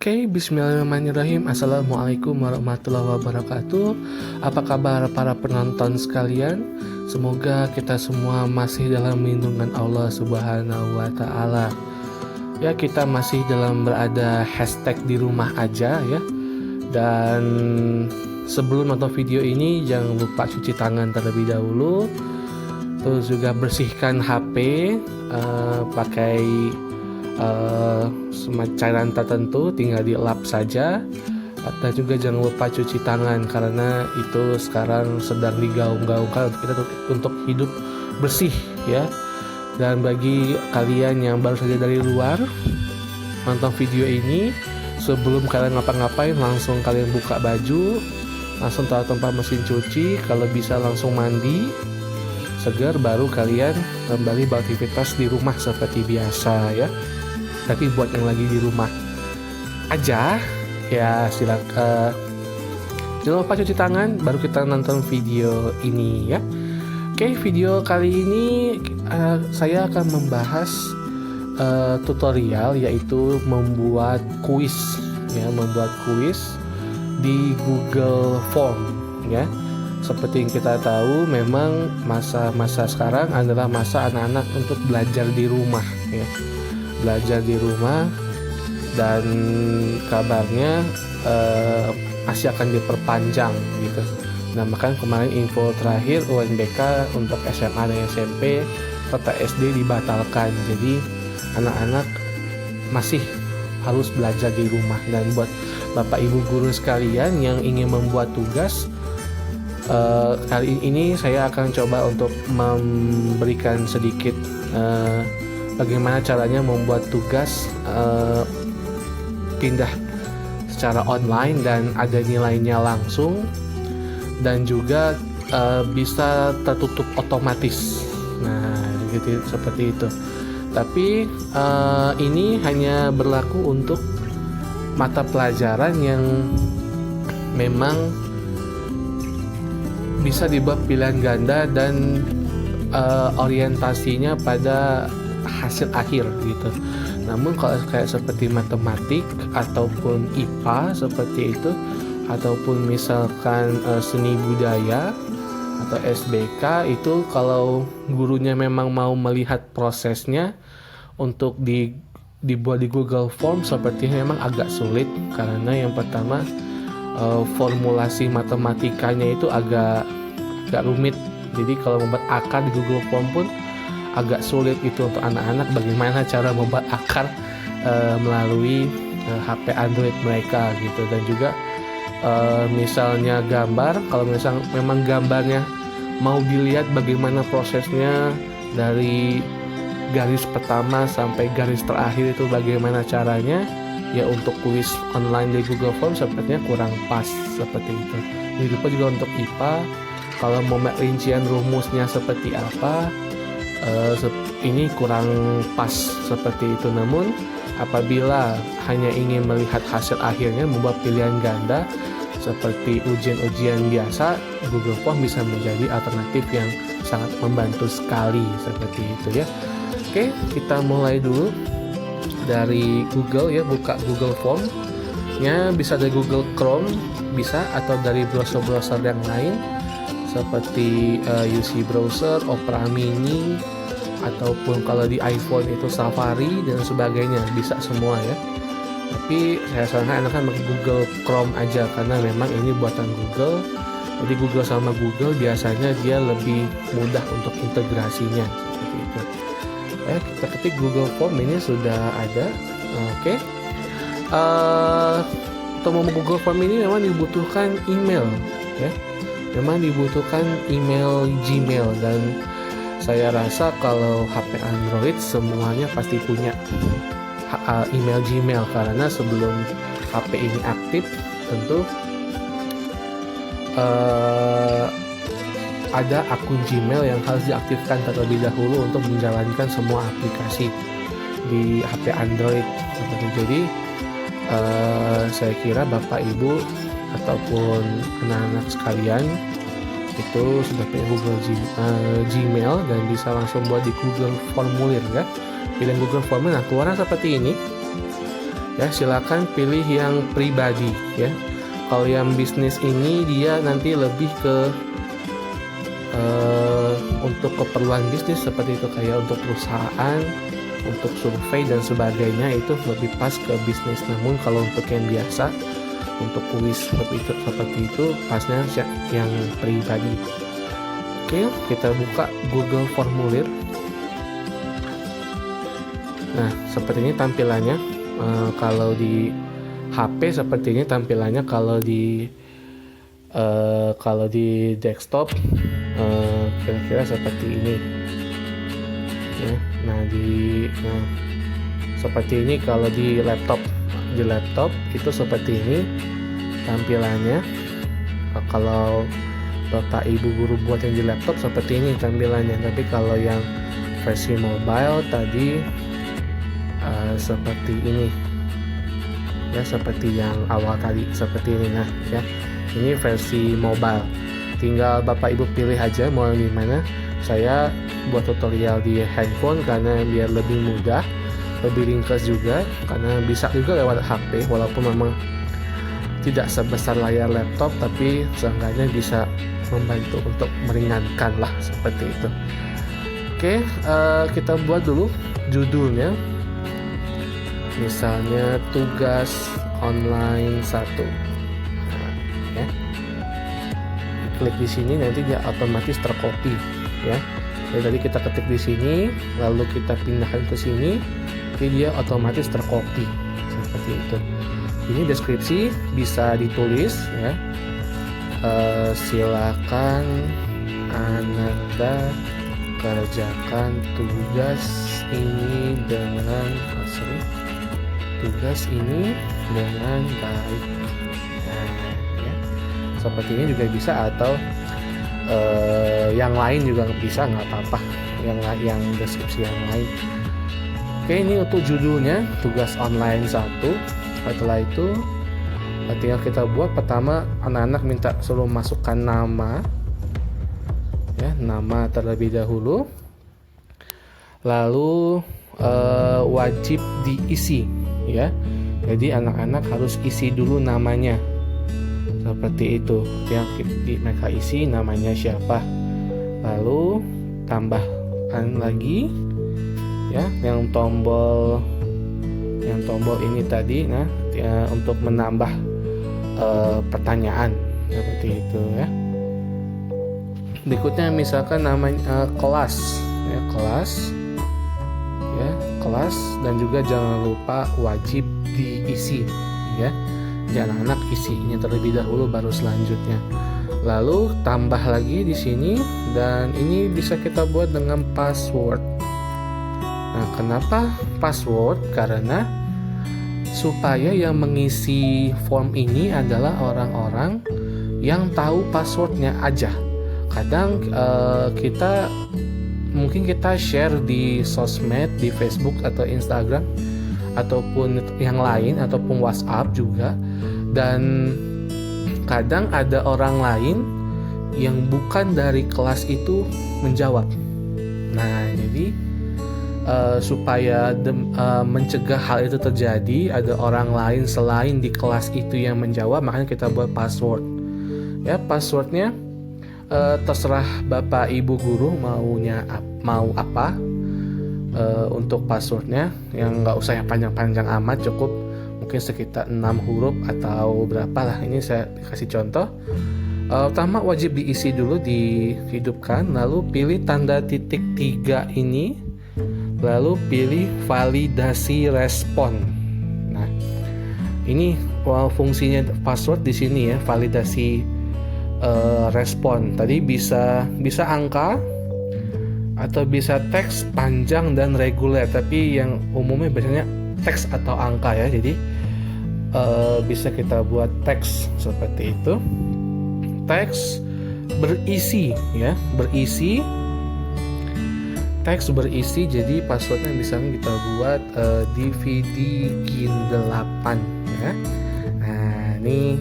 Oke, bismillahirrahmanirrahim. Assalamualaikum warahmatullahi wabarakatuh. Apa kabar para penonton sekalian? Semoga kita semua masih dalam lindungan Allah Subhanahu wa Ta'ala. Ya, kita masih dalam berada hashtag di rumah aja ya. Dan sebelum nonton video ini, jangan lupa cuci tangan terlebih dahulu. Terus juga bersihkan HP pakai cairan tertentu, tinggal dilap saja. Atau juga jangan lupa cuci tangan, karena itu sekarang sedang digaung-gaungkan untuk kita untuk hidup bersih ya. Dan bagi kalian yang baru saja dari luar nonton video ini, sebelum kalian ngapa-ngapain, langsung kalian buka baju, langsung taruh tempat mesin cuci, kalau bisa langsung mandi segar, baru kalian kembali beraktivitas di rumah seperti biasa ya. Tapi buat yang lagi di rumah aja ya, silakan jangan lupa cuci tangan, baru kita nonton video ini ya. Oke, video kali ini saya akan membahas tutorial, yaitu membuat kuis ya, di Google Form ya. Seperti yang kita tahu, memang masa-masa sekarang adalah masa anak-anak untuk belajar di rumah ya. Belajar di rumah, dan kabarnya masih akan diperpanjang gitu. Nah, makanya kemarin info terakhir UNBK untuk SMA dan SMP serta SD dibatalkan. Jadi anak-anak masih harus belajar di rumah. Dan buat Bapak Ibu guru sekalian yang ingin membuat tugas, kali ini saya akan coba untuk memberikan sedikit bagaimana caranya membuat tugas pindah secara online dan ada nilainya langsung, dan juga bisa tertutup otomatis. Nah, gitu, seperti itu. Tapi ini hanya berlaku untuk mata pelajaran yang memang bisa dibuat pilihan ganda dan orientasinya pada hasil akhir gitu. Namun kalau kayak seperti matematik ataupun IPA seperti itu, ataupun misalkan seni budaya atau SBK, itu kalau gurunya memang mau melihat prosesnya untuk dibuat di Google Form, sepertinya memang agak sulit, karena yang pertama formulasi matematikanya itu agak rumit. Jadi kalau membuat akar di Google Form pun agak sulit itu untuk anak-anak, bagaimana cara membuat akar melalui HP Android mereka gitu. Dan juga misalnya gambar, kalau misalnya memang gambarnya mau dilihat bagaimana prosesnya dari garis pertama sampai garis terakhir itu bagaimana caranya ya, untuk kuis online di Google Form sepertinya kurang pas seperti itu. Begitu juga untuk IPA, kalau mau rincian rumusnya seperti apa, ini kurang pas seperti itu. Namun apabila hanya ingin melihat hasil akhirnya, membuat pilihan ganda seperti ujian-ujian biasa, Google Form bisa menjadi alternatif yang sangat membantu sekali seperti itu ya. Oke, kita mulai dulu dari Google ya. Buka Google Form nya, bisa dari Google Chrome bisa, atau dari browser-browser yang lain seperti UC Browser, Opera Mini, ataupun kalau di iPhone itu Safari dan sebagainya, bisa semua ya. Tapi saya sarankan enakan pakai Google Chrome aja, karena memang ini buatan Google. Jadi Google sama Google biasanya dia lebih mudah untuk integrasinya seperti itu. Kita ketik Google Form, ini sudah ada. Oke. Untuk membuat Google Form ini memang dibutuhkan email ya. Memang dibutuhkan email Gmail, dan saya rasa kalau HP Android semuanya pasti punya email Gmail, karena sebelum HP ini aktif tentu ada akun Gmail yang harus diaktifkan terlebih dahulu untuk menjalankan semua aplikasi di HP Android. Jadi saya kira Bapak Ibu ataupun anak-anak sekalian itu sudah punya Google Gmail dan bisa langsung buat di Google Formulir ya. Pilih Google Formulir, nah keluarnya seperti ini. Ya, silakan pilih yang pribadi ya. Kalau yang bisnis ini dia nanti lebih ke untuk keperluan bisnis seperti itu, kayak untuk perusahaan, untuk survei dan sebagainya, itu lebih pas ke bisnis. Namun kalau untuk yang biasa, untuk kuis seperti itu pasnya yang pribadi. Oke, kita buka Google Formulir. Nah, seperti ini tampilannya. Kalau di HP seperti ini tampilannya, kalau di desktop kira-kira seperti ini ya. Nah, seperti ini kalau di laptop itu seperti ini tampilannya. Kalau Bapak Ibu guru buat yang di laptop seperti ini tampilannya, tapi kalau yang versi mobile tadi seperti ini ya, seperti yang awal tadi seperti ini. Nah ya, ini versi mobile, tinggal Bapak Ibu pilih aja mau di mana. Saya buat tutorial di handphone karena biar lebih mudah, lebih ringkas juga, karena bisa juga lewat HP walaupun memang tidak sebesar layar laptop, tapi seenggaknya bisa membantu untuk meringankan lah seperti itu. Oke, kita buat dulu judulnya, misalnya tugas online 1. Nah, ya. Klik di sini nanti dia otomatis tercopy ya. Jadi tadi kita ketik di sini, lalu kita pindahkan ke sini, jadi dia otomatis tercopy seperti itu. Ini deskripsi bisa ditulis ya. Silakan Ananda kerjakan tugas ini dengan baik. Nah, ya. Seperti ini juga bisa, atau yang lain juga bisa, nggak apa-apa, yang deskripsi yang lain. Oke, ini untuk judulnya tugas online 1. Setelah itu tinggal kita buat. Pertama, anak-anak minta suruh masukkan nama ya, nama terlebih dahulu, lalu wajib diisi ya. Jadi anak-anak harus isi dulu namanya seperti itu ya. Mereka isi namanya siapa, lalu tambahkan lagi ya yang tombol ini tadi. Nah ya, untuk menambah pertanyaan seperti itu ya. Berikutnya misalkan namanya kelas ya, kelas, dan juga jangan lupa wajib diisi ya. Jangan anak isi ini terlebih dahulu baru selanjutnya. Lalu tambah lagi di sini, dan ini bisa kita buat dengan password. Nah, kenapa password? Karena supaya yang mengisi form ini adalah orang-orang yang tahu passwordnya aja. Kadang mungkin kita share di sosmed, di Facebook atau Instagram ataupun yang lain, ataupun WhatsApp juga, dan kadang ada orang lain yang bukan dari kelas itu menjawab. Nah, jadi supaya mencegah hal itu terjadi, ada orang lain selain di kelas itu yang menjawab, makanya kita buat password ya. Passwordnya terserah Bapak Ibu guru mau apa. Untuk passwordnya yang nggak usah yang panjang-panjang amat, cukup mungkin sekitar 6 huruf atau berapa lah. Ini saya kasih contoh. Pertama, wajib diisi dulu, dihidupkan, lalu pilih tanda titik 3 ini, lalu pilih validasi respon. Nah, ini fungsinya password di sini ya, validasi respon. Tadi bisa angka atau bisa teks panjang dan reguler, tapi yang umumnya biasanya teks atau angka ya. Jadi bisa kita buat teks seperti itu. Teks berisi ya, teks berisi. Jadi passwordnya misalnya kita buat DVD Kindle 8 ya. Nah, ini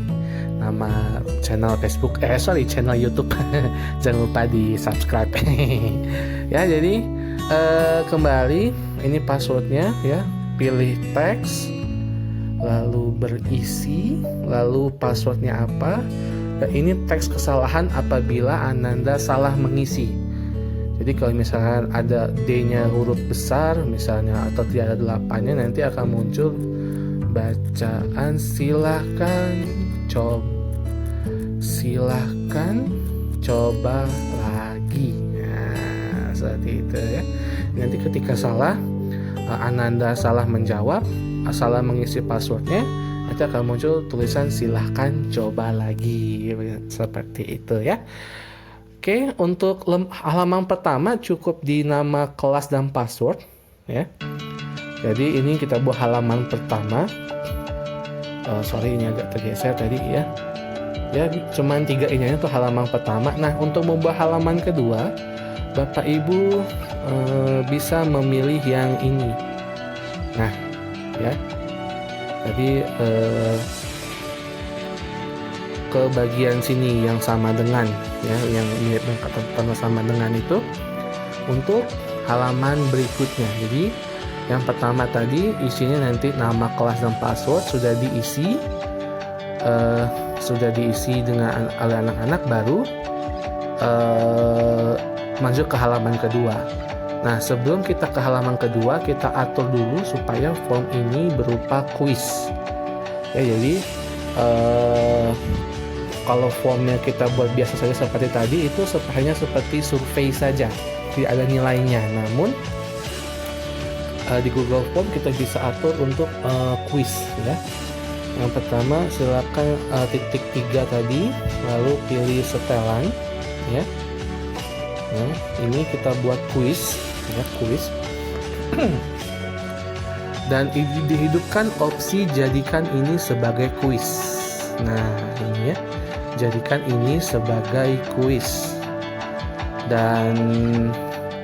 nama channel Facebook, channel YouTube. Jangan lupa di subscribe. Ya, jadi kembali ini passwordnya ya, pilih teks, lalu berisi, lalu passwordnya apa. Dan ini teks kesalahan apabila Ananda salah mengisi. Jadi kalau misalkan ada D-nya huruf besar misalnya atau tidak ada 8-nya, nanti akan muncul bacaan silahkan coba lagi. Nah, seperti itu ya. Nanti ketika salah, Ananda salah menjawab, salah mengisi passwordnya, nanti akan muncul tulisan silahkan coba lagi. Seperti itu ya. Oke, untuk halaman pertama cukup di nama kelas dan password ya. Jadi ini kita buat halaman pertama. Sorry ini agak tergeser tadi ya. Ya cuman 3 ini itu halaman pertama. Nah untuk membuat halaman kedua, Bapak Ibu bisa memilih yang ini. Nah ya. Jadi ke bagian sini yang sama dengan ya, yang mirip dengan sama dengan itu untuk halaman berikutnya. Jadi yang pertama tadi isinya nanti nama kelas dan password sudah diisi dengan oleh anak-anak, baru masuk ke halaman kedua. Nah sebelum kita ke halaman kedua, kita atur dulu supaya form ini berupa kuis ya. Jadi kalau formnya kita buat biasa saja seperti tadi, itu hanya seperti survei saja, tidak ada nilainya. Namun di Google Form kita bisa atur untuk kuis ya. Yang pertama silakan titik 3 tadi, lalu pilih setelan ya. Nah, ini kita buat kuis ya, kuis. Dan dihidupkan opsi jadikan ini sebagai kuis. Nah, ini ya. Jadikan ini sebagai kuis. Dan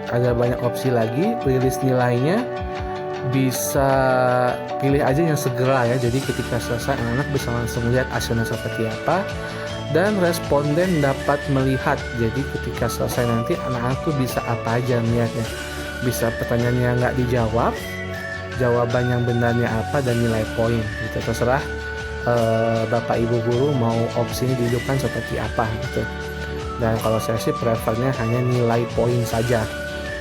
ada banyak opsi lagi, rilis nilainya. Bisa pilih aja yang segera ya, jadi ketika selesai anak-anak bisa langsung lihat hasilnya seperti apa, dan responden dapat melihat. Jadi ketika selesai nanti anak-anak tuh bisa apa aja melihatnya, bisa pertanyaannya nggak dijawab, jawaban yang benarnya apa, dan nilai poin. Itu terserah Bapak Ibu guru mau opsinya dihidupkan seperti apa gitu. Dan kalau saya sih prefernya hanya nilai poin saja,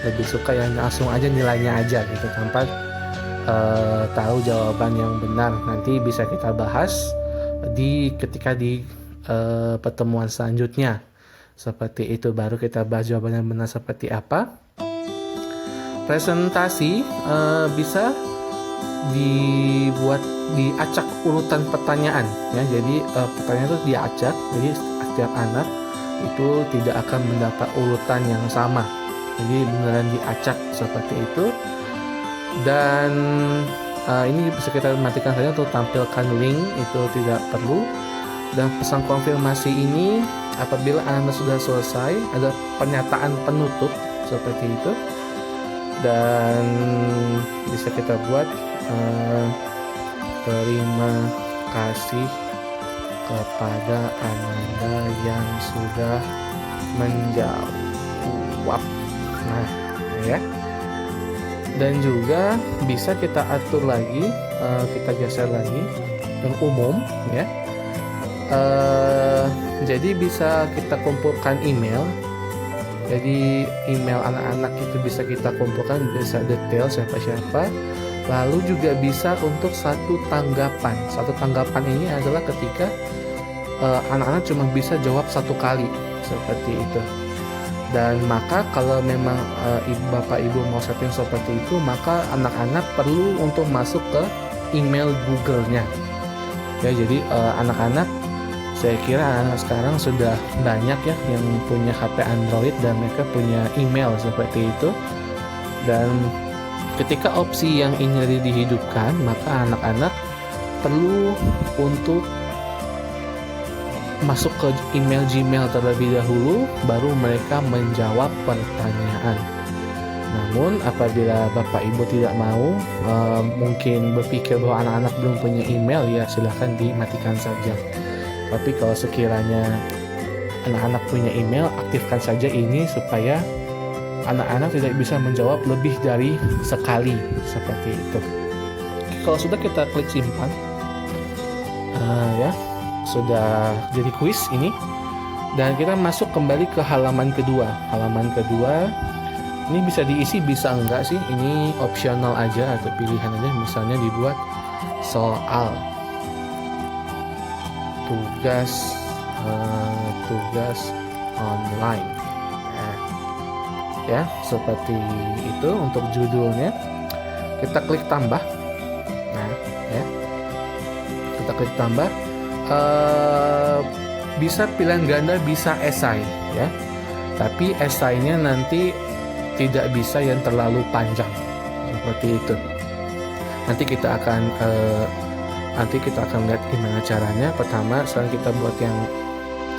lebih suka yang langsung aja nilainya aja gitu tanpa tahu jawaban yang benar. Nanti bisa kita bahas ketika di pertemuan selanjutnya. Seperti itu, baru kita bahas jawaban yang benar seperti apa. Presentasi bisa diacak urutan pertanyaan ya. Jadi pertanyaan itu diacak, jadi setiap anak itu tidak akan mendapat urutan yang sama. Jadi beneran diacak seperti itu. Dan ini bisa kita matikan saja untuk tampilkan link, itu tidak perlu. Dan pesan konfirmasi ini apabila Anda sudah selesai, ada pernyataan penutup seperti itu. Dan bisa kita buat terima kasih kepada Ananda yang sudah menjawab. Nah ya. Dan juga bisa kita atur lagi, kita geser lagi yang umum ya. Jadi bisa kita kumpulkan email. Jadi email anak-anak itu bisa kita kumpulkan, bisa detail siapa-siapa. Lalu juga bisa untuk satu tanggapan. Satu tanggapan ini adalah ketika anak-anak cuma bisa jawab 1 kali seperti itu. Dan maka kalau memang Bapak Ibu mau setting seperti itu, maka anak-anak perlu untuk masuk ke email Google-nya ya. Jadi anak-anak, saya kira anak sekarang sudah banyak ya yang punya HP Android dan mereka punya email seperti itu. Dan ketika opsi yang ini dihidupkan, maka anak-anak perlu untuk masuk ke email Gmail terlebih dahulu, baru mereka menjawab pertanyaan. Namun apabila Bapak Ibu tidak mau, mungkin berpikir bahwa anak-anak belum punya email, ya silahkan dimatikan saja. Tapi kalau sekiranya anak-anak punya email, aktifkan saja ini supaya anak-anak tidak bisa menjawab lebih dari sekali seperti itu. Kalau sudah, kita klik simpan Ya, sudah jadi kuis ini. Dan kita masuk kembali ke halaman kedua. Halaman kedua ini bisa diisi, bisa enggak sih? Ini opsional aja atau pilihan aja. Misalnya dibuat soal, tugas online. Nah, ya seperti itu untuk judulnya. Kita klik tambah. Nah, ya, kita klik tambah. Bisa pilihan ganda, bisa esai, ya. Tapi esainya nanti tidak bisa yang terlalu panjang seperti itu. Nanti kita akan lihat gimana caranya. Pertama, sekarang kita buat yang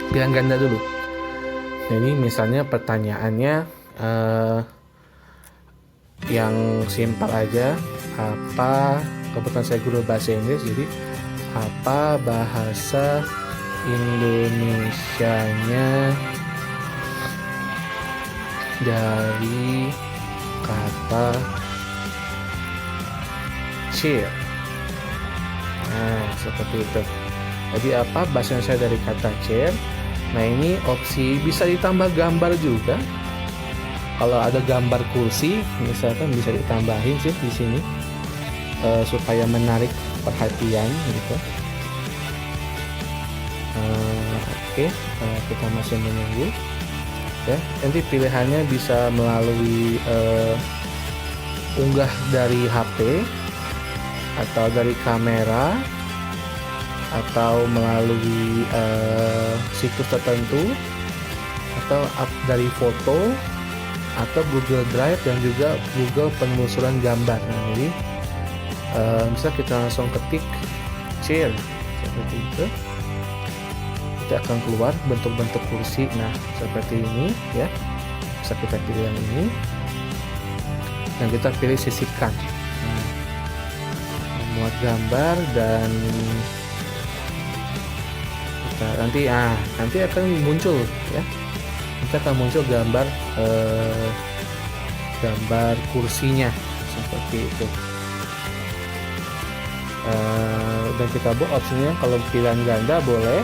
pilihan ganda dulu. Jadi misalnya pertanyaannya yang simpel aja. Kebetulan saya guru bahasa Inggris, jadi apa bahasa Indonesianya dari kata cheer. Nah, seperti itu. Jadi apa bahasa Indonesia dari kata cheer? Nah, ini opsi bisa ditambah gambar juga. Kalau ada gambar kursi, misalkan bisa ditambahin sih di sini supaya menarik perhatian gitu. Oke, kita masih menunggu. Ya, nanti pilihannya bisa melalui unggah dari HP atau dari kamera atau melalui situs tertentu atau dari foto atau Google Drive dan juga Google penelusuran gambar. Nah, jadi bisa kita langsung ketik chair seperti itu. Kita akan keluar bentuk-bentuk kursi. Nah, seperti ini ya. Bisa kita pilih yang ini. Dan kita pilih sisipkan. Membuat gambar dan kita nanti akan muncul ya. Nanti akan muncul gambar kursinya seperti itu. Dan kita buat opsinya kalau pilihan ganda boleh,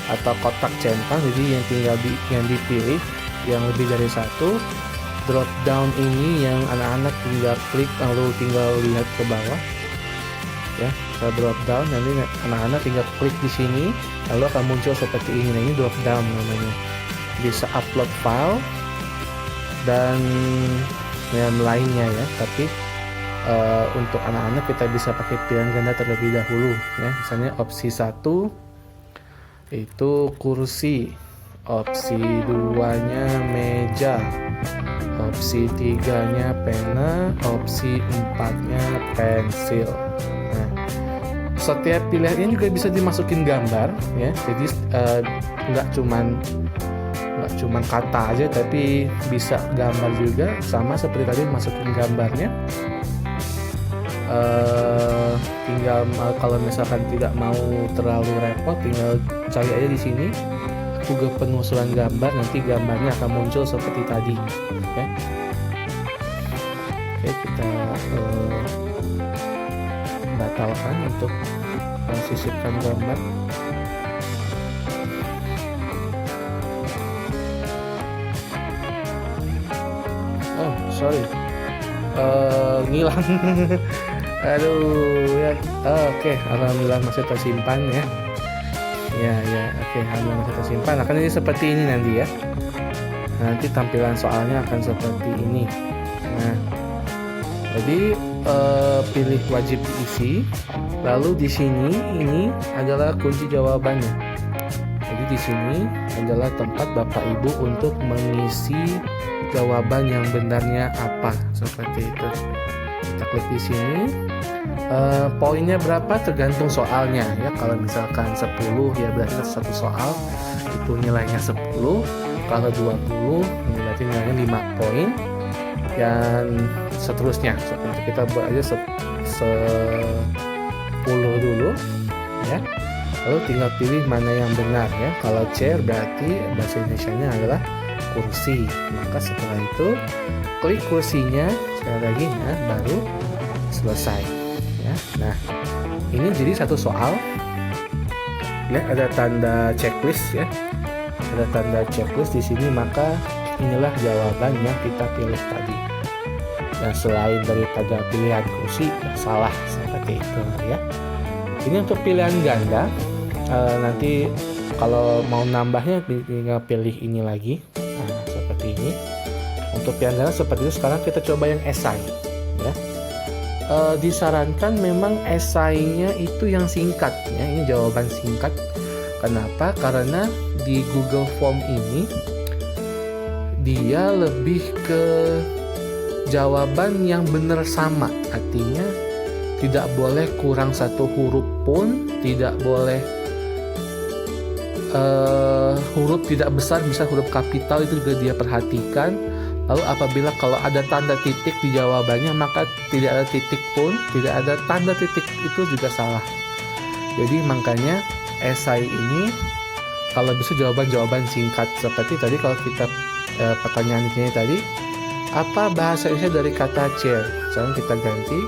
atau kotak centang, jadi yang dipilih yang lebih dari satu. Drop down ini yang anak-anak tinggal klik lalu tinggal lihat ke bawah ya. Kita drop down, nanti anak-anak tinggal klik di sini lalu akan muncul seperti ini. Nah, ini drop down namanya. Bisa upload file dan yang lainnya ya. Tapi untuk anak-anak kita bisa pakai pilihan ganda terlebih dahulu ya. Misalnya opsi 1 itu kursi, opsi 2-nya meja, opsi 3-nya pena, opsi 4-nya pensil. Nah, setiap pilihan ini juga bisa dimasukin gambar ya. Jadi nggak cuman kata aja, tapi bisa gambar juga, sama seperti tadi masukin gambarnya. Tinggal kalau misalkan tidak mau terlalu repot, tinggal cari aja di sini Google penelusuran gambar, nanti gambarnya akan muncul seperti tadi. Oke, kita batalkan untuk sisipkan gambar. Oh, sorry, ngilang. Aduh ya. Oke, alhamdulillah masih tersimpan ya. Oke, alhamdulillah masih tersimpan. Akan ini seperti ini nanti ya. Nanti tampilan soalnya akan seperti ini. Nah, jadi pilih wajib diisi. Lalu di sini ini adalah kunci jawabannya. Jadi di sini adalah tempat Bapak Ibu untuk mengisi jawaban yang benarnya apa, seperti itu. Kita klik di sini. Poinnya berapa tergantung soalnya ya. Kalau misalkan 10 ya berarti satu soal itu nilainya 10. Kalau 20 ini berarti nilainya 5 poin. Dan seterusnya. Seperti kita buat aja 10 dulu ya. Lalu tinggal pilih mana yang benar ya. Kalau chair berarti bahasa Indonesianya adalah kursi. Maka setelah itu klik kursinya sekali lagi ya, baru selesai ya. Nah, ini jadi satu soal ya, ada tanda checklist ya, ada tanda checklist di sini, maka inilah jawaban yang kita pilih tadi. Dan selain daripada pilihan kursi salah seperti itu ya. Ini untuk pilihan ganda. Nanti kalau mau nambahnya tinggal pilih ini lagi. Nah, seperti ini. Untuk pilihan ganda seperti itu. Sekarang kita coba yang esai ya. Disarankan memang esainya itu yang singkat ya. Ini jawaban singkat. Kenapa? Karena di Google Form ini dia lebih ke jawaban yang benar sama, artinya tidak boleh kurang satu huruf pun, tidak boleh huruf tidak besar, bisa huruf kapital itu juga dia perhatikan. Lalu apabila kalau ada tanda titik di jawabannya, maka tidak ada titik pun, tidak ada tanda titik, itu juga salah. Jadi makanya esai ini kalau bisa jawaban-jawaban singkat seperti tadi. Kalau kita pertanyaan ini tadi, apa bahasa Indonesia dari kata chair? Sekarang kita ganti,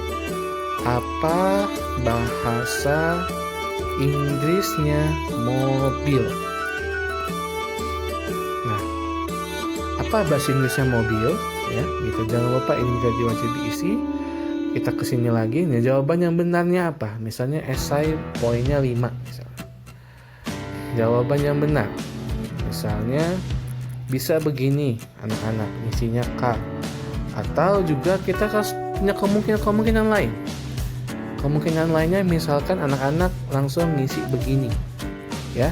apa bahasa Inggrisnya mobil? Nah, apa bahasa Inggrisnya mobil? Ya, gitu. Jangan lupa ini jadi wajib diisi. Kita kesini lagi. Nah, jawaban yang benarnya apa? Misalnya esai poinnya 5. Misalnya. Jawaban yang benar, misalnya bisa begini, anak-anak, isinya car. Atau juga kita punya kemungkinan lain. Kemungkinan lainnya misalkan anak-anak langsung ngisi begini, ya.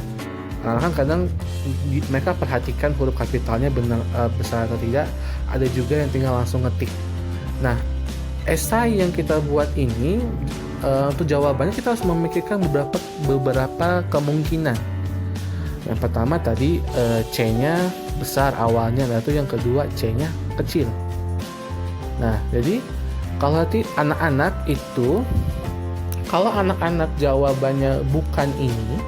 Anak-anak kadang mereka perhatikan huruf kapitalnya benar besar atau tidak. Ada juga yang tinggal langsung ngetik. Nah, esai yang kita buat ini untuk jawabannya kita harus memikirkan beberapa kemungkinan. Yang pertama tadi C-nya besar awalnya, lalu yang kedua C-nya kecil. Nah, jadi kalau nanti anak-anak itu, kalau anak-anak jawabannya bukan ini,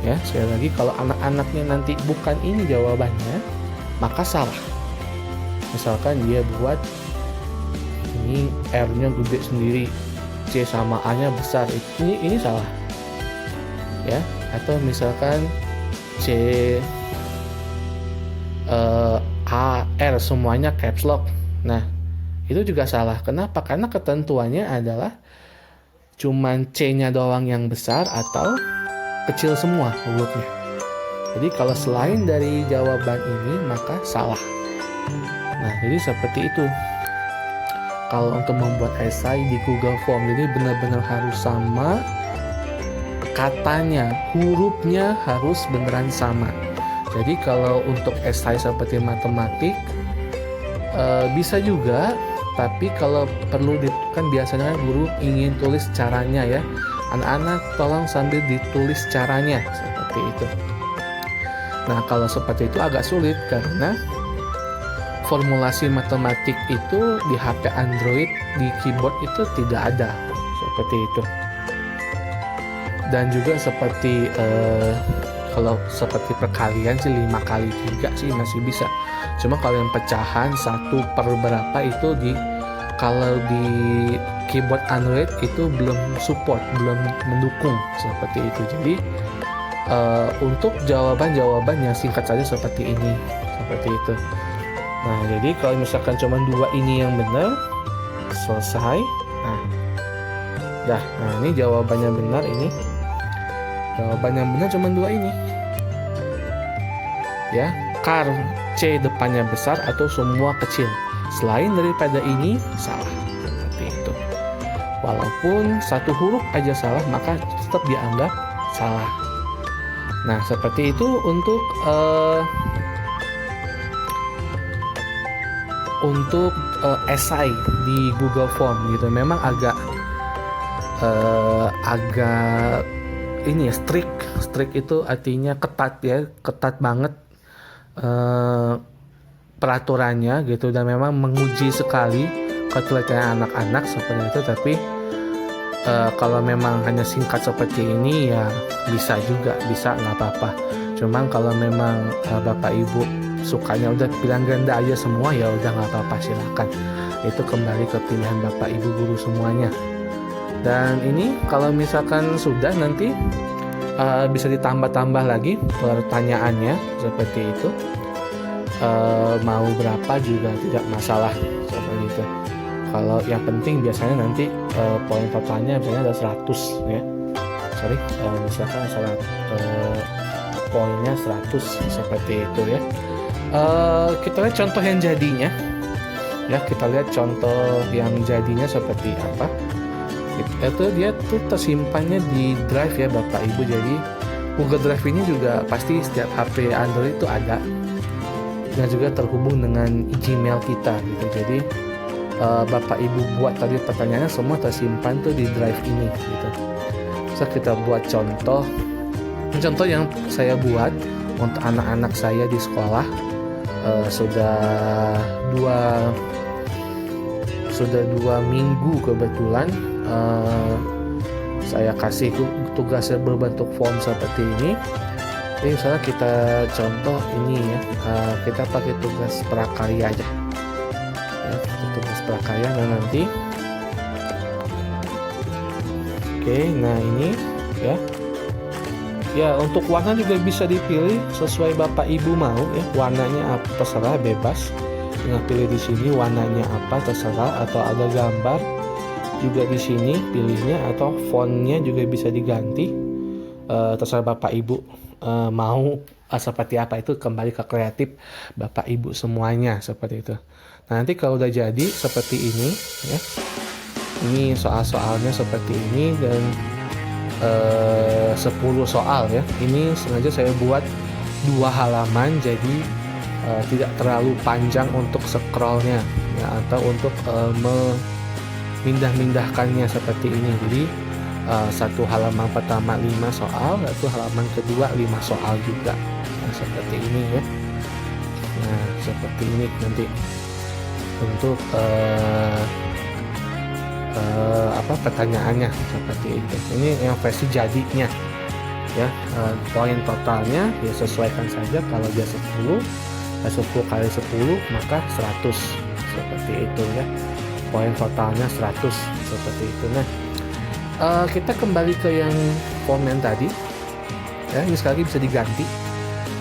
ya sekali lagi, kalau anak-anaknya nanti bukan ini jawabannya, maka salah. Misalkan dia buat ini R-nya gede sendiri, C sama A-nya besar, ini salah, ya. Atau misalkan C A R semuanya caps lock. Nah, itu juga salah. Kenapa? Karena ketentuannya adalah cuman C-nya doang yang besar atau kecil semua hurufnya. Jadi kalau selain dari jawaban ini maka salah. Nah, jadi seperti itu. Kalau untuk membuat esai di Google Form, jadi benar-benar harus sama katanya, hurufnya harus beneran sama. Jadi kalau untuk esai seperti matematik bisa juga, tapi kalau perlu kan biasanya guru ingin tulis caranya ya. Anak-anak tolong sambil ditulis caranya seperti itu. Nah, kalau seperti itu agak sulit karena formulasi matematik itu di HP Android, di keyboard itu tidak ada seperti itu. Dan juga seperti kalau seperti perkalian sih 5 kali 3 sih masih bisa. Cuma kalau yang pecahan 1 per berapa itu kalau di keyboard Android itu belum support, belum mendukung seperti itu. Jadi untuk jawaban-jawaban yang singkat saja seperti ini, seperti itu. Nah, jadi kalau misalkan cuma 2 ini yang benar, selesai. Nah, ini jawabannya benar ini. Jawaban yang benar cuma 2 ini. Ya, car C depannya besar atau semua kecil. Selain daripada ini salah seperti itu. Walaupun 1 huruf aja salah, maka tetap dianggap salah. Nah, seperti itu untuk esai di Google Form gitu. Memang agak ini ya, strict itu artinya ketat ya, ketat banget peraturannya gitu, dan memang menguji sekali ketelitian anak-anak seperti itu. Tapi kalau memang hanya singkat seperti ini ya bisa juga, bisa, nggak apa-apa. Cuman kalau memang Bapak Ibu sukanya udah pilihan ganda aja semua, ya udah nggak apa-apa, silakan. Itu kembali ke pilihan Bapak Ibu guru semuanya. Dan ini kalau misalkan sudah, nanti bisa ditambah-tambah lagi pertanyaannya seperti itu. Mau berapa juga tidak masalah seperti itu. Kalau yang penting biasanya nanti poin totalnya misalnya ada 100 ya. Misalkan poinnya 100 seperti itu ya. Kita lihat contoh yang jadinya. Ya, kita lihat contoh yang jadinya seperti apa. Itu dia tuh tersimpannya di Drive ya Bapak Ibu. Jadi Google Drive ini juga pasti setiap HP Android itu ada. Dan juga terhubung dengan Gmail kita gitu. Jadi Bapak Ibu buat tadi pertanyaannya semua tersimpan tuh di Drive ini gitu. So kita buat contoh yang saya buat untuk anak-anak saya di sekolah. Sudah dua minggu kebetulan saya kasih tugasnya berbentuk form seperti ini. Jadi misalnya kita contoh ini ya, kita pakai tugas prakarya aja ya, tugas prakarya. Nah nanti nah ini ya untuk warna juga bisa dipilih sesuai Bapak Ibu mau ya, warnanya apa terserah, bebas. Nah, pilih di sini warnanya apa terserah, atau ada gambar juga di sini pilihnya, atau fontnya juga bisa diganti, terserah Bapak Ibu mau seperti apa. Itu kembali ke kreatif Bapak Ibu semuanya seperti itu. Nah, nanti kalau udah jadi seperti ini ya, ini soal-soalnya seperti ini, dan 10 soal ya. Ini sengaja saya buat 2 halaman, jadi tidak terlalu panjang untuk scrollnya ya, atau untuk memindah-mindahkannya seperti ini. Jadi satu halaman pertama 5 soal, satu halaman kedua 5 soal juga. Nah, seperti ini ya. Nah, seperti ini nanti untuk pertanyaannya seperti itu. Ini yang versi jadinya ya. Poin totalnya ya sesuaikan saja, kalau dia 10 kali 10 maka 100 seperti itu ya. Poin totalnya 100 seperti itu. Nah, kita kembali ke yang form yang tadi ya. Ini sekali lagi bisa diganti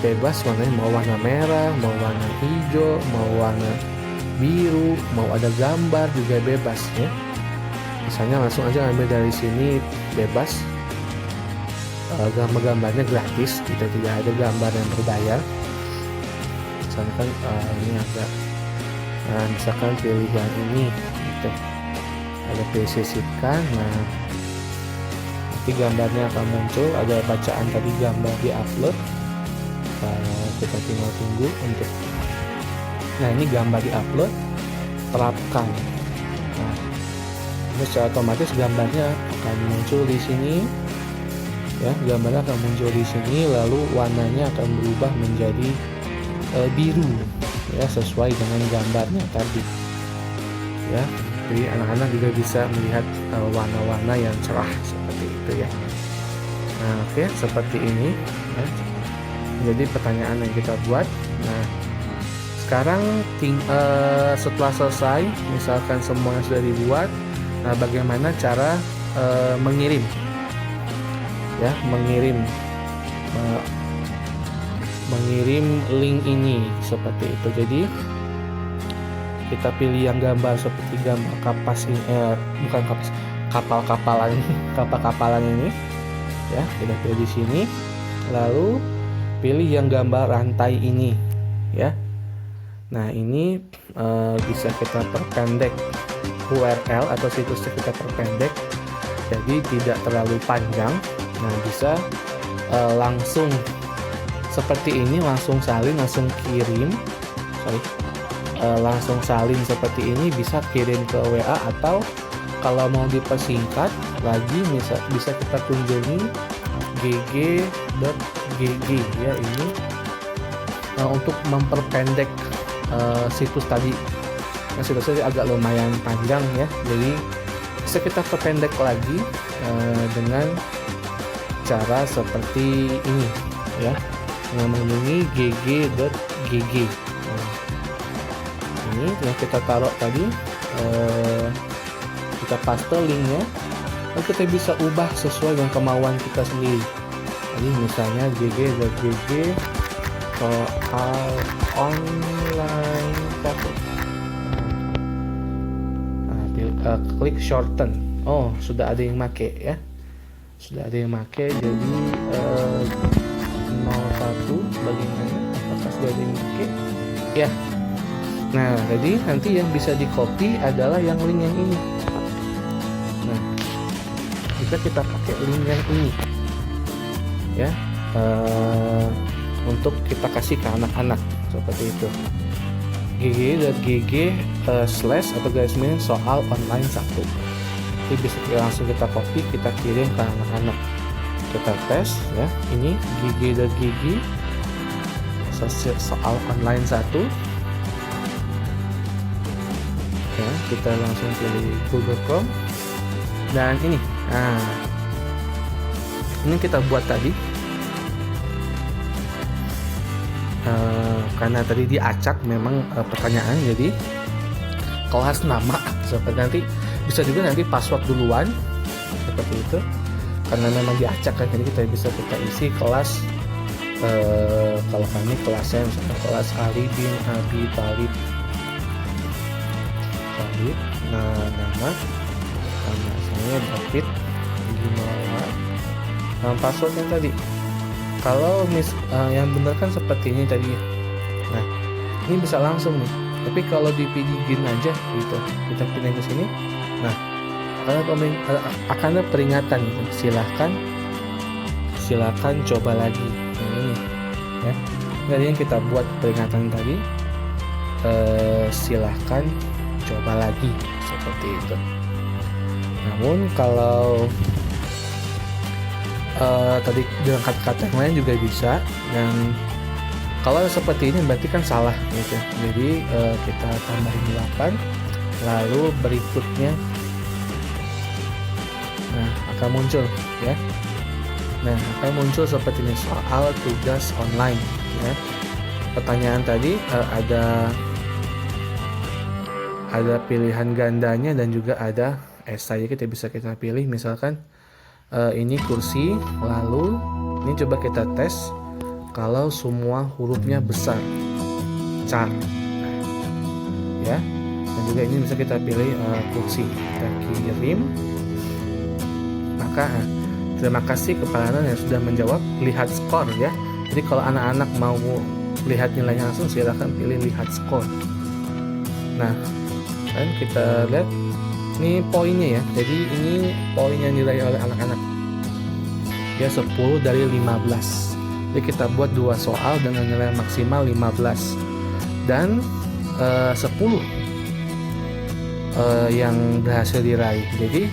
bebas warnanya, mau warna merah, mau warna hijau, mau warna biru, mau ada gambar juga bebas ya. Misalnya langsung aja ambil dari sini bebas, gambar-gambarnya gratis, kita tidak ada gambar yang berbayar. Misalkan ini agak misalkan pilih yang ini gitu, ada presisikan. Nah, nanti gambarnya akan muncul, ada bacaan tadi gambar di upload. Kita tinggal tunggu untuk, nah ini gambar di upload, terapkan. Nah, ini secara otomatis gambarnya akan muncul di sini ya, gambarnya akan muncul di sini, lalu warnanya akan berubah menjadi biru ya, sesuai dengan gambarnya tadi ya. Jadi anak-anak juga bisa melihat warna-warna yang cerah seperti itu ya. Nah, oke, seperti ini ya. Jadi pertanyaan yang kita buat. Nah, sekarang setelah selesai, misalkan semuanya sudah dibuat, nah bagaimana cara mengirim ya, mengirim link ini seperti itu. Jadi kita pilih yang gambar seperti gambar kapas ini, bukan kapas, kapal-kapalan ini ya, kita pilih di sini, lalu pilih yang gambar rantai ini ya. Nah, ini bisa kita perpendek URL atau situsnya, kita perpendek jadi tidak terlalu panjang. Nah, bisa langsung seperti ini, langsung salin, langsung kirim, langsung salin seperti ini, bisa kirim ke WA, atau kalau mau dipersingkat lagi bisa kita kunjungi gg.gg ya, ini untuk memperpendek situs tadi. Nah, situsnya agak lumayan panjang ya, jadi bisa kita perpendek lagi dengan cara seperti ini ya, dengan mengunjungi gg.gg. Nah, ini yang kita taruh tadi, kita paste linknya, lalu kita bisa ubah sesuai dengan kemauan kita sendiri Jadi misalnya gg.gg soal online satu. Klik shorten. Oh, sudah ada yang make ya. Sudah ada yang make, jadi 01 bagaimana? Apakah sudah ada yang make? Ya. Nah, jadi nanti yang bisa di copy adalah yang link yang ini. Nah, bisa kita pakai link yang ini ya, untuk kita kasih ke anak-anak seperti itu. gg.gg atau garis miring soal online 1. Jadi bisa langsung kita copy, kita kirim ke anak-anak. Kita tes ya, ini gg.gg soal online 1 ya, kita langsung pilih Google Chrome dan ini. Nah, ini kita buat tadi karena tadi diacak memang pertanyaan, jadi kelas nama seperti nanti bisa juga nanti password duluan seperti itu karena memang diacak kan, jadi kita isi kelas. Kalau kami kelasnya misalnya kelas Ali bin Abi Thalib. Nah, nama saya David gimana passwordnya tadi. Kalau yang benar kan seperti ini tadi. Nah, ini bisa langsung nih. Tapi kalau dipilih aja gitu, kita pilih ke sini. Nah, akan ada peringatan gitu. Silakan coba lagi. Nah, ini ya. Jadi yang kita buat peringatan tadi, silakan coba lagi seperti itu. Namun kalau tadi dengan kata-kata yang lain juga bisa, dan kalau seperti ini berarti kan salah gitu. Jadi kita tambahin 8, lalu berikutnya akan muncul ya. Nah, akan muncul seperti ini, soal tugas online ya. Pertanyaan tadi ada pilihan gandanya dan juga ada esai. Kita bisa pilih misalkan ini kursi, lalu ini coba kita tes kalau semua hurufnya besar, car ya. Dan juga ini bisa kita pilih kursi, kita kirim. Maka terima kasih kepada anak yang sudah menjawab, lihat skor ya. Jadi kalau anak-anak mau lihat nilainya langsung, silakan pilih lihat skor. Nah, dan kita lihat ini poinnya ya. Jadi ini poin yang diraih oleh anak-anak ya, 10 dari 15. Jadi kita buat 2 soal dengan nilai maksimal 15 dan 10 yang berhasil diraih. Jadi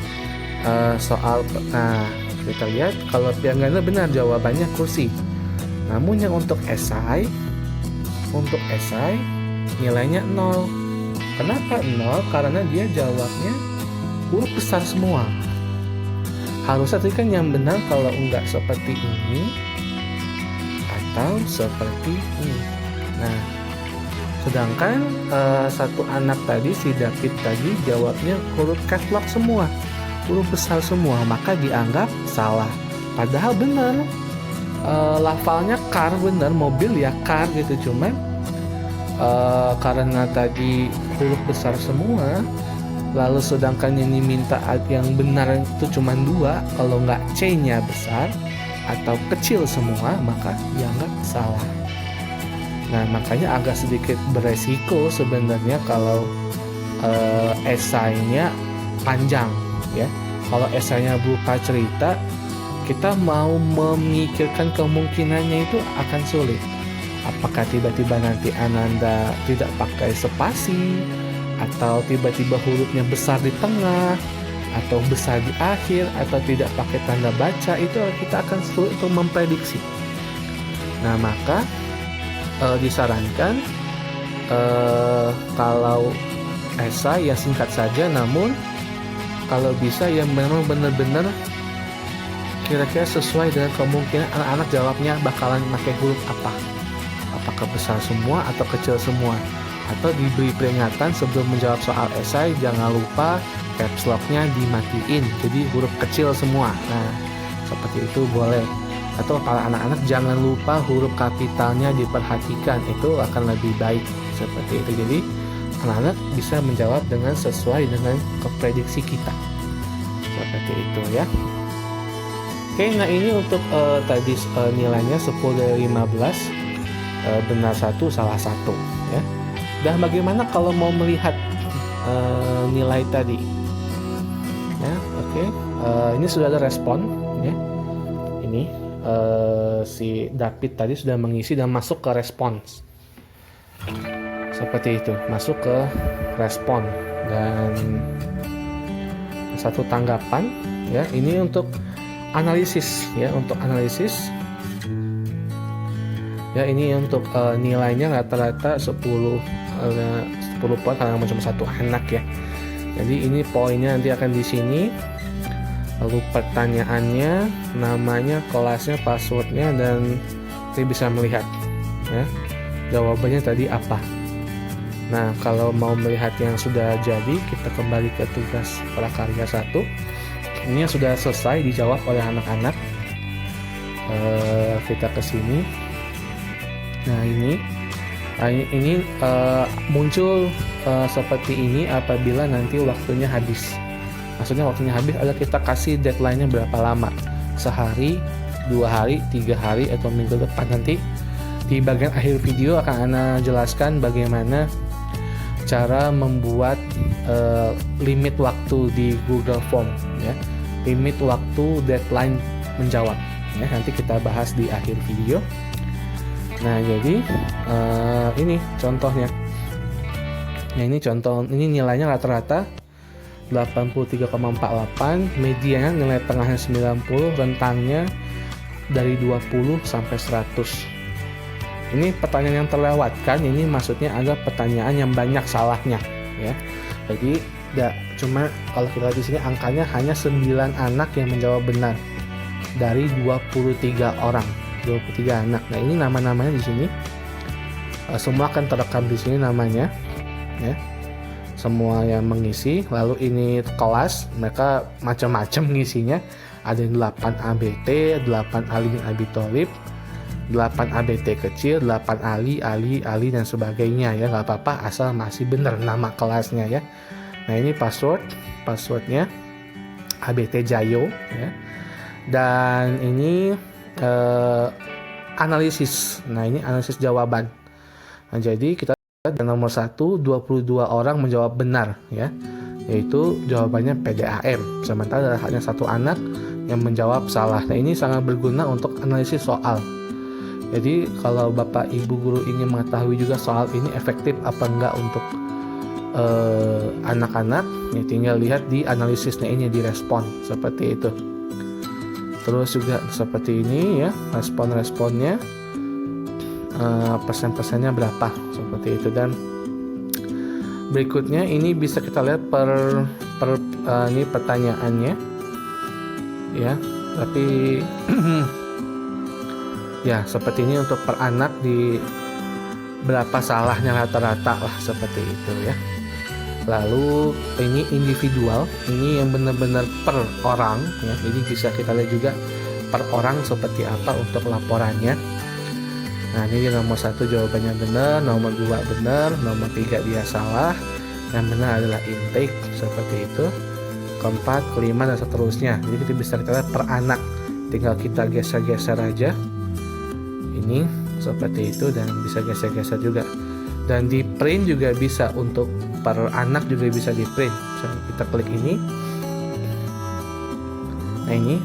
soal, nah kita lihat kalau yang ganda benar jawabannya kursi. Namun yang untuk esai nilainya 0. Kenapa 0? Karena dia jawabnya huruf besar semua. Harusnya tadi kan yang benar kalau enggak seperti ini atau seperti ini. Nah, sedangkan satu anak tadi, si David tadi, jawabnya huruf caps lock semua, huruf besar semua, maka dianggap salah. Padahal benar, lafalnya car benar, mobil ya car gitu, cuman karena tadi huruf besar semua, lalu sedangkan ini minta yang benar itu cuma 2, kalau nggak C-nya besar atau kecil semua, maka dianggap salah. Nah, makanya agak sedikit beresiko sebenarnya kalau esainya panjang ya. Kalau esainya berupa cerita, kita mau memikirkan kemungkinannya itu akan sulit. Apakah tiba-tiba nanti Ananda tidak pakai spasi, atau tiba-tiba hurufnya besar di tengah, atau besar di akhir, atau tidak pakai tanda baca, itu kita akan sulit untuk memprediksi. Nah, maka disarankan kalau esai ya singkat saja, namun kalau bisa ya memang benar-benar kira-kira sesuai dengan kemungkinan anak-anak jawabnya bakalan pakai huruf apa. Apakah besar semua atau kecil semua, atau diberi peringatan sebelum menjawab soal esai, jangan lupa caps lock-nya dimatiin, jadi huruf kecil semua. Nah, seperti itu boleh. atau para anak-anak jangan lupa huruf kapitalnya diperhatikan, itu akan lebih baik seperti itu. Jadi anak-anak bisa menjawab dengan sesuai dengan keprediksi kita seperti itu ya. Oke, nah ini untuk tadi nilainya 10 dari 15, benar 1, salah 1 ya. Dan bagaimana kalau mau melihat nilai tadi ya? Oke, ini sudah ada respon ya. Ini si David tadi sudah mengisi dan masuk ke respons seperti itu, masuk ke respon dan satu tanggapan ya. Ini untuk analisis ya, untuk analisis ya. Ini untuk nilainya rata-rata 10 poin karena cuma satu anak ya. Jadi ini poinnya nanti akan di sini, lalu pertanyaannya, namanya, kelasnya, passwordnya, dan kita bisa melihat ya jawabannya tadi apa. Nah, kalau mau melihat yang sudah jadi, kita kembali ke tugas prakarya 1. Ini yang sudah selesai dijawab oleh anak-anak. Kita ke sini. Nah, ini muncul seperti ini apabila nanti waktunya habis. Maksudnya waktunya habis adalah kita kasih deadline-nya berapa lama. Sehari, 2 hari, 3 hari, atau minggu depan. Nanti di bagian akhir video akan Ana jelaskan bagaimana cara membuat limit waktu di Google Form ya. Limit waktu deadline menjawab ya. Nanti kita bahas di akhir video. Nah, jadi ini contohnya. Nah, ini contoh, ini nilainya rata-rata 83,48, medianya nilai tengahnya 90, rentangnya dari 20 sampai 100. Ini pertanyaan yang terlewatkan, ini maksudnya ada pertanyaan yang banyak salahnya ya. Jadi cuma kalau kita lihat di sini angkanya hanya 9 anak yang menjawab benar dari 23 orang, 23 anak. Nah, ini nama-namanya di sini semua akan terekam di sini namanya ya. Semua yang mengisi, lalu ini kelas, mereka macam-macam ngisinya. Ada yang 8 ABT, 8 Ali bin Abi Thalib, 8 ABT kecil, 8 Ali, dan sebagainya ya. Nggak apa-apa asal masih benar nama kelasnya ya. Nah, ini passwordnya ABT Jayo ya. Dan ini analisis. Nah, ini analisis jawaban. Nah, jadi kita nomor 1, 22 orang menjawab benar ya, yaitu jawabannya PDAM. Sementara hanya 1 anak yang menjawab salah. Nah, ini sangat berguna untuk analisis soal. Jadi kalau Bapak Ibu guru ingin mengetahui juga soal ini efektif apa enggak untuk anak-anak, ya tinggal lihat di analisisnya ini, di respon seperti itu. Terus juga seperti ini ya, respon-responnya, persen-persennya berapa seperti itu. Dan berikutnya ini bisa kita lihat ini pertanyaannya ya, tapi ya seperti ini untuk per anak di berapa salahnya rata-rata lah seperti itu ya. Lalu ini individual, ini yang benar-benar per orang ya, jadi bisa kita lihat juga per orang seperti apa untuk laporannya. Nah, ini nomor 1 jawabannya benar, nomor 2 benar, nomor 3 dia salah. Yang benar adalah intake seperti itu. Keempat, kelima, dan seterusnya. Jadi kita bisa lihat per anak. Tinggal kita geser-geser aja. Ini seperti itu, dan bisa geser-geser juga. Dan di print juga bisa, untuk per anak juga bisa di print. Misalnya kita klik ini. Nah, ini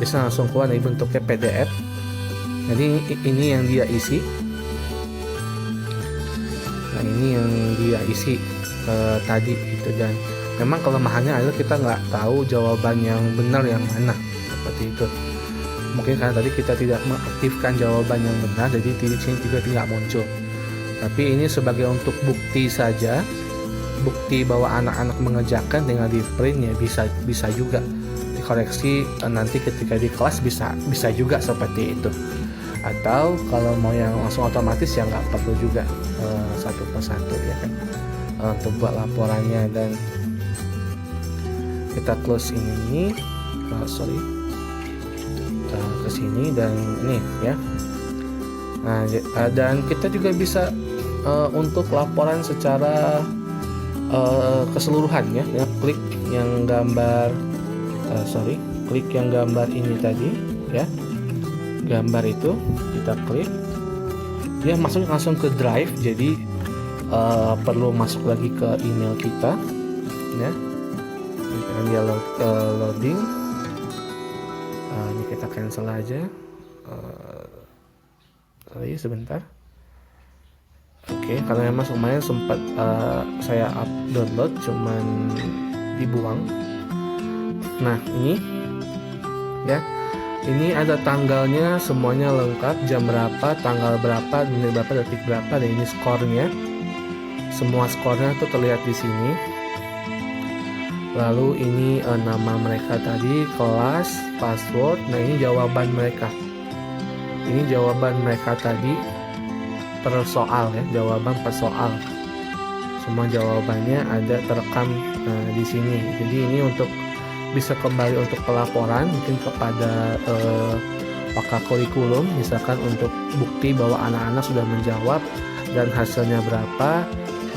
bisa langsung keluar dari bentuknya PDF. Jadi ini yang dia isi. Nah, ini yang dia isi tadi itu. Dan memang kelemahannya adalah kita nggak tahu jawaban yang benar yang mana seperti itu. Mungkin karena tadi kita tidak mengaktifkan jawaban yang benar, jadi di sini juga tidak muncul. Tapi ini sebagai untuk bukti saja, bukti bahwa anak-anak mengerjakan, tinggal di print ya, bisa juga dikoreksi nanti ketika di kelas, bisa juga seperti itu. Atau kalau mau yang langsung otomatis ya nggak perlu juga satu persatu ya kan, untuk buat laporannya. Dan kita close ini, ke sini dan ini ya. Nah, dan kita juga bisa untuk laporan secara keseluruhan ya, klik yang gambar klik yang gambar ini tadi ya, gambar itu kita klik, dia masuk langsung ke drive, jadi perlu masuk lagi ke email kita ya. Dan dia loading. Ini kita cancel aja. Sebentar. Oke, karena memang kemarin sempat saya download cuman dibuang. Nah ini ya, ini ada tanggalnya semuanya lengkap, jam berapa, tanggal berapa, menit berapa, detik berapa, dan ini skornya. Semua skornya tuh terlihat di sini. Lalu ini nama mereka tadi, kelas, password. Nah ini jawaban mereka. Ini jawaban mereka tadi per soal ya, jawaban per soal. Semua jawabannya ada terekam di sini. Jadi ini untuk bisa kembali untuk pelaporan mungkin kepada pakar kurikulum, misalkan untuk bukti bahwa anak-anak sudah menjawab dan hasilnya berapa,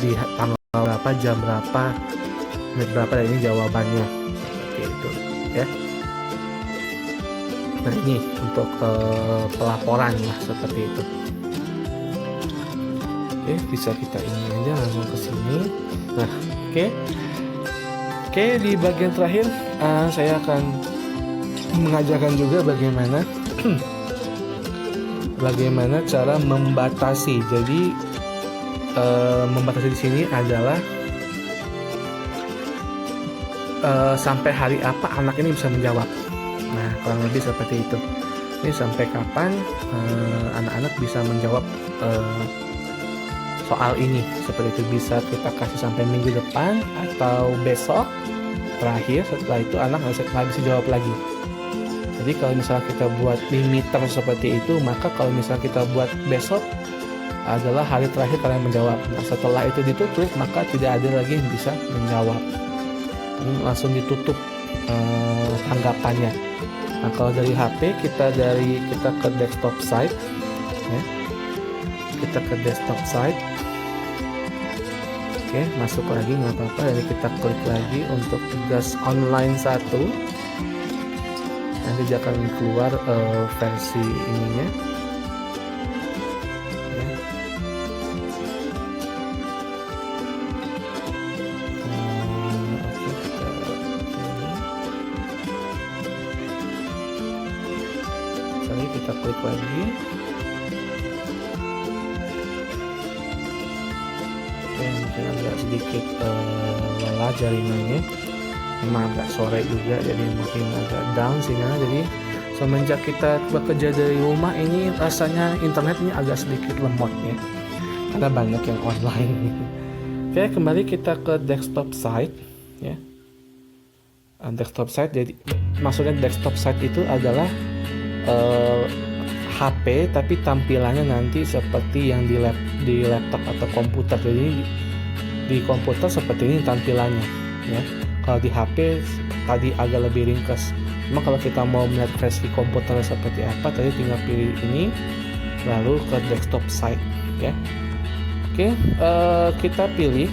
di tanggal berapa, jam berapa, menit berapa, dan ini jawabannya seperti itu ya. Nah ini untuk pelaporan lah seperti itu. Oke, bisa kita ini aja langsung ke sini. Nah, oke, di bagian terakhir saya akan mengajarkan juga bagaimana cara membatasi. Jadi membatasi di sini adalah sampai hari apa anak ini bisa menjawab. Nah, kurang lebih seperti itu. Ini sampai kapan anak-anak bisa menjawab soal ini. Seperti itu, bisa kita kasih sampai minggu depan atau besok terakhir. Setelah itu anak nggak bisa jawab lagi. Jadi kalau misalnya kita buat limiter seperti itu, maka kalau misalnya kita buat besok adalah hari terakhir kalian menjawab. Nah, setelah itu ditutup, maka tidak ada lagi yang bisa menjawab. Langsung ditutup tanggapannya. Nah, kalau dari HP kita ke desktop site ya. Kita ke desktop site. Oke, masuk lagi nggak apa-apa. Jadi kita klik lagi untuk tugas online 1. Nanti dia akan keluar versi ininya ya. Kita klik lagi. Oke, mungkin agak sedikit lelah jaringannya, memang agak sore juga, jadi mungkin agak down sinyalnya. Jadi semenjak kita bekerja dari rumah ini rasanya internet ini agak sedikit lemot ya, karena banyak yang online. Oke, kembali kita ke desktop site ya. Desktop site, jadi maksudnya desktop site itu adalah HP tapi tampilannya nanti seperti yang di laptop atau komputer. Jadi di komputer seperti ini tampilannya ya. Kalau di HP tadi agak lebih ringkas. Cuma kalau kita mau melihat versi komputer seperti apa, tadi tinggal pilih ini lalu ke desktop site ya. Oke, kita pilih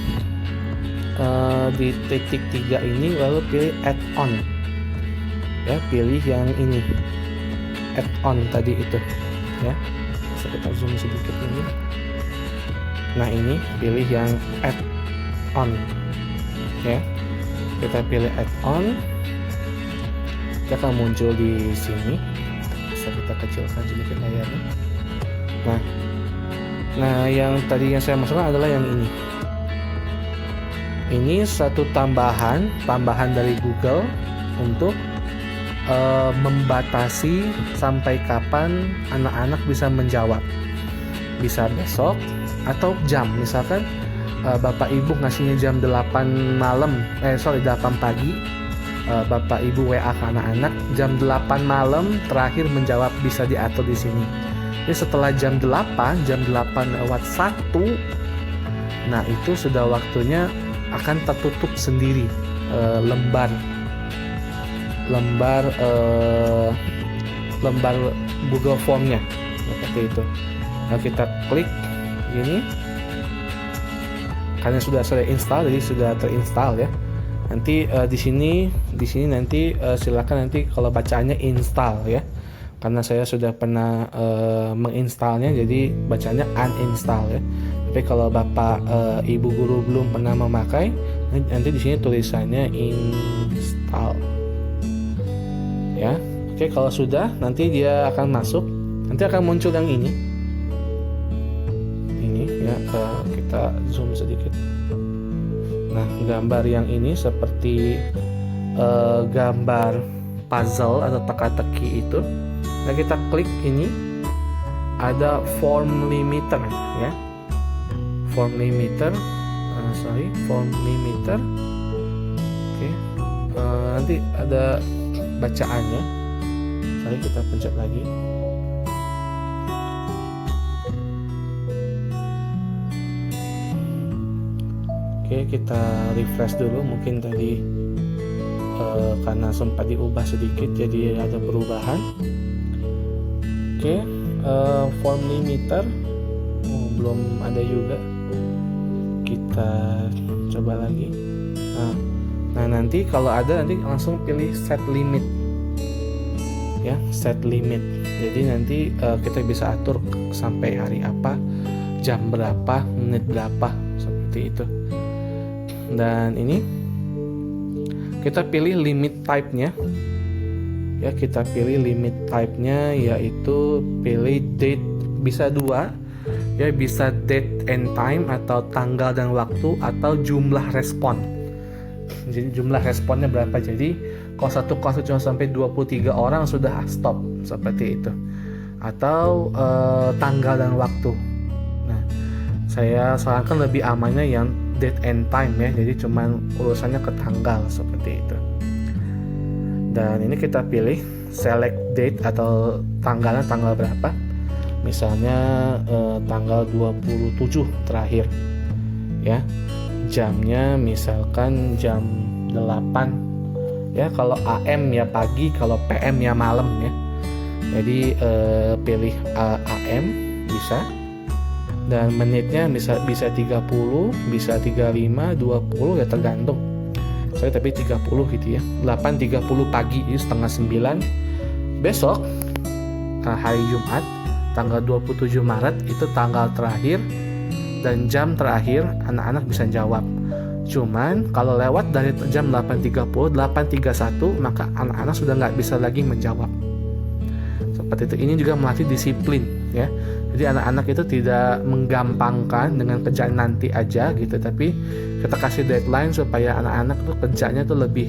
di titik 3 ini, lalu pilih add-on ya, pilih yang ini add-on tadi itu ya. Bisa kita zoom sedikit ini. Nah ini pilih yang add-on ya. Kita pilih add-on, dia akan muncul di sini. Bisa kita kecilkan sedikit layarnya. Nah yang tadi yang saya masukkan adalah yang ini. Ini satu tambahan dari Google untuk membatasi sampai kapan anak-anak bisa menjawab. Bisa besok atau jam. Misalkan Bapak Ibu ngasihnya jam 8 pagi. Bapak Ibu WA ke anak-anak jam 8 malam terakhir menjawab, bisa diatur di sini. Jadi setelah jam 8 lewat 1, nah itu sudah waktunya akan tertutup sendiri lembar Google Form-nya seperti itu. Nah, kita klik gini, karena sudah saya install, jadi sudah terinstall ya. Nanti di sini nanti silakan nanti kalau bacaannya install ya, karena saya sudah pernah menginstalnya, jadi bacanya uninstall ya. Tapi kalau bapak ibu guru belum pernah memakai, nanti di sini tulisannya install ya. Oke, kalau sudah, nanti dia akan masuk, nanti akan muncul yang ini ya. Kita zoom sedikit. Nah, gambar yang ini seperti gambar puzzle atau teka-teki itu. Nah, kita klik ini, ada form limiter ya, form limiter. Oke, nanti ada bacaannya. Kita pencet lagi. Oke, kita refresh dulu. Mungkin tadi karena sempat diubah sedikit, jadi ada perubahan. Oke, form limiter belum ada juga. Kita coba lagi. Nah, nanti kalau ada, nanti langsung pilih set limit ya, set limit. Jadi nanti kita bisa atur sampai hari apa, jam berapa, menit berapa, seperti itu. Dan ini kita pilih limit type-nya ya, kita pilih limit type-nya, yaitu pilih date, bisa dua ya, bisa date and time atau tanggal dan waktu, atau jumlah respon. Jadi jumlah responnya berapa, jadi kalau satu kelas cuma sampai 23 orang sudah stop, seperti itu. Atau tanggal dan waktu. Nah, saya sarankan lebih amannya yang date and time ya, jadi cuman urusannya ke tanggal, seperti itu. Dan ini kita pilih select date atau tanggalnya tanggal berapa. Misalnya tanggal 27 terakhir ya. Jamnya misalkan jam 8 ya, kalau AM ya pagi, kalau PM ya malam ya. Jadi pilih AM bisa, dan menitnya bisa 30, bisa 35, 20 ya, tergantung. Saya tapi 30 gitu ya. 8.30 pagi, jadi setengah 9. Besok hari Jumat tanggal 27 Maret itu tanggal terakhir dan jam terakhir anak-anak bisa jawab. Cuman kalau lewat dari jam 8.30, 8.31, maka anak-anak sudah nggak bisa lagi menjawab. Seperti itu. Ini juga melatih disiplin ya. Jadi anak-anak itu tidak menggampangkan dengan kerjaan nanti aja gitu, tapi kita kasih deadline supaya anak-anak tuh kerjanya tuh lebih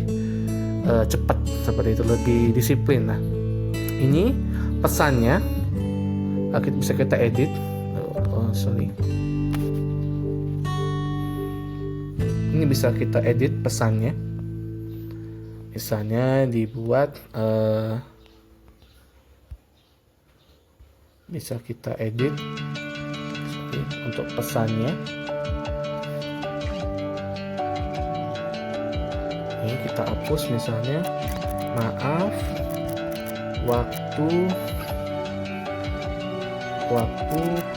cepat, seperti itu, lebih disiplin. Nah, ini pesannya bisa kita edit. Ini bisa kita edit pesannya. Misalnya dibuat bisa kita edit untuk pesannya. Ini kita hapus misalnya, maaf, waktu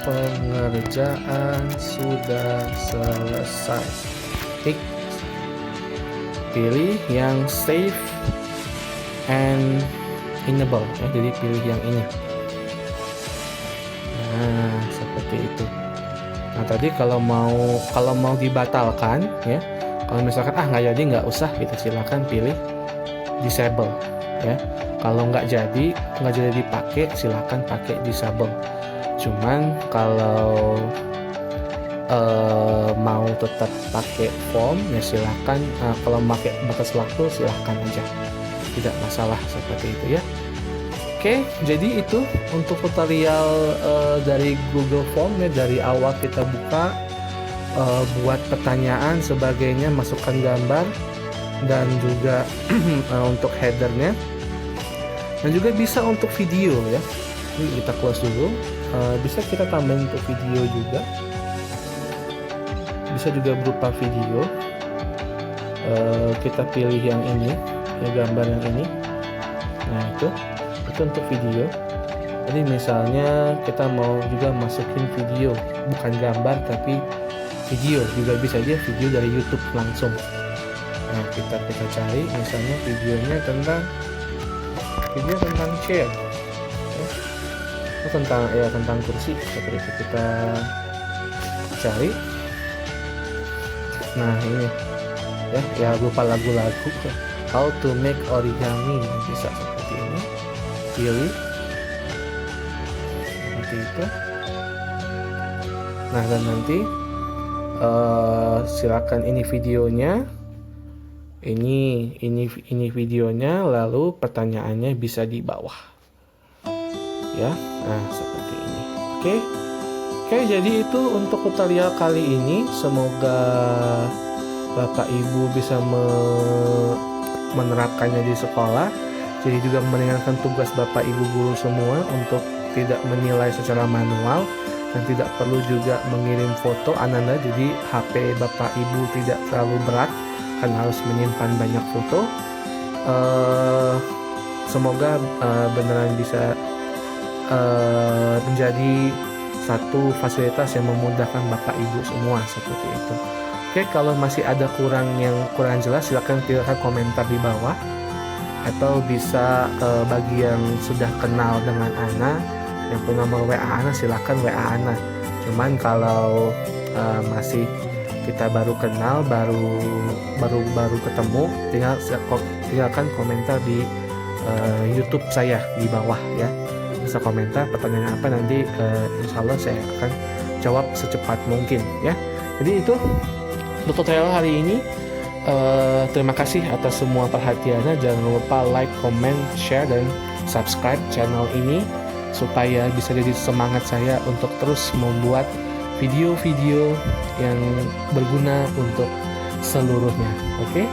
pengerjaan sudah selesai. Pilih yang save and enable ya, jadi pilih yang ini. Nah, seperti itu. Nah, tadi kalau mau dibatalkan ya, kalau misalkan nggak jadi, nggak usah gitu, silakan pilih disable ya. Kalau nggak jadi dipakai, silakan pakai disable. Cuman kalau mau tetap pakai form ya silakan, kalau pakai batas waktu silakan aja, tidak masalah, seperti itu ya. Oke, jadi itu untuk tutorial dari Google Form ya, dari awal kita buka, buat pertanyaan sebagainya, masukkan gambar, dan juga untuk headernya, dan juga bisa untuk video ya. Ini kita close dulu, bisa kita tambahin untuk video juga, bisa juga berupa video. Kita pilih yang ini ya, gambar yang ini. Nah, itu itu untuk video. Jadi misalnya kita mau juga masukin video, bukan gambar tapi video, juga bisa dia video dari YouTube langsung. Nah, kita cari misalnya videonya tentang chair, ya, tentang kursi. Seperti itu kita cari. Nah, ini ya lupa lagu-lagu, how to make origami, bisa seperti ini, pilih seperti itu. Nah, dan nanti silakan ini videonya, ini videonya, lalu pertanyaannya bisa di bawah ya. Nah, seperti ini. Oke, jadi itu untuk tutorial kali ini. Semoga Bapak Ibu bisa menerapkannya di sekolah. Jadi juga meringankan tugas Bapak Ibu guru semua untuk tidak menilai secara manual dan tidak perlu juga mengirim foto ananda. Jadi HP Bapak Ibu tidak terlalu berat kan harus menyimpan banyak foto. Semoga beneran bisa menjadi satu fasilitas yang memudahkan Bapak Ibu semua seperti itu. Oke, kalau masih ada yang kurang jelas silakan tinggalkan komentar di bawah, atau bisa bagi yang sudah kenal dengan Ana, yang punya nomor WA Ana, silakan WA Ana. Cuman kalau masih kita baru kenal, baru ketemu, tinggalkan komentar di YouTube saya di bawah ya. Bisa komentar pertanyaan apa, nanti insya Allah saya akan jawab secepat mungkin ya. Jadi itu untuk tutorial hari ini. Terima kasih atas semua perhatiannya. Jangan lupa like, comment, share, dan subscribe channel ini supaya bisa jadi semangat saya untuk terus membuat video-video yang berguna untuk seluruhnya. Oke,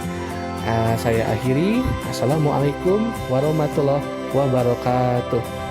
saya akhiri. Assalamualaikum warahmatullahi wabarakatuh.